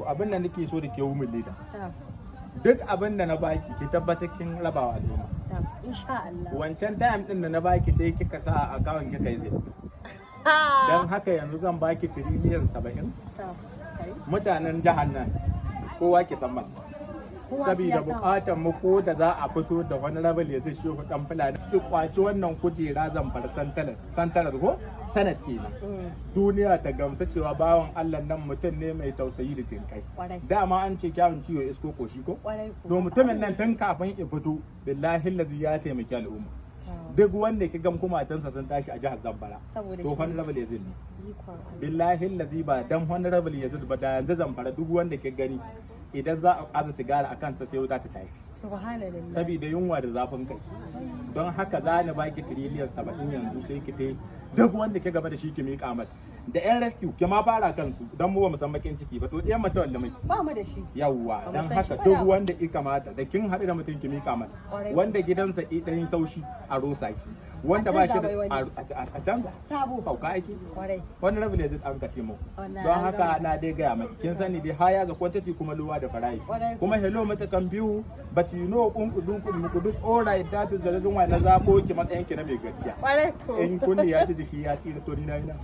to abin da nake so da ke wumin leda duk abin da na baki ki tabbatar kin rabawa al'umma insha Allah wancan time din da na baki sai kika sa a account kika yi zai dan haka yanzu zan baki tiriliyan 70 mutanen jihar nan kowa ki san masa saboda bukatar mu ko da za a fito da wani rabal ya zai shehu dan fulani ki kwaci wannan kujera zan bar santarar ko sanad kenan duniya ta gamsa cewa bawan Allah nan mutum ne mai tausayi da jinkai dama an ce kyawun ciwo isko koshi ko to mutumin nan tun kafin ya fito billahi lazi ya taimaki al'umma duk wanda ki gam kumatansa sun tashi a jihar Zamfara to honorable Yazid ne billahi lazi ba dan honorable Yazid ba da yanzu Zamfara duk wanda ki gani idan za a aza sigara a kansa sai wuta ta tashi subhanallah saboda yunwa da zafin kai don haka za ni baki tiriliyan 70 yanzu sai ki tai duk wanda ke gaba da shi ki miƙa masa da yan rescue ki ma fara kansu don mu ba mu san bakin ciki ba to ɗiyan mata wanda muke ba mu da shi yawwa dan haka duk wanda ki kamata da kin haɗu da mutum ki miƙa masa wanda gidansa ɗan taushi a rosa ki wanda ba shi da a canza sabo kauka aiki wani rabu ne zai an kace mu don haka na dai gaya mai kin sani dai haya ga quantity kuma luwa da farayi kuma hello mata kan biyu but you know kunkudun muku duk all right that is the reason why na zabo ki matsayin ki na mai gaskiya in kunni ya ji jiki ya tsira to ni na ina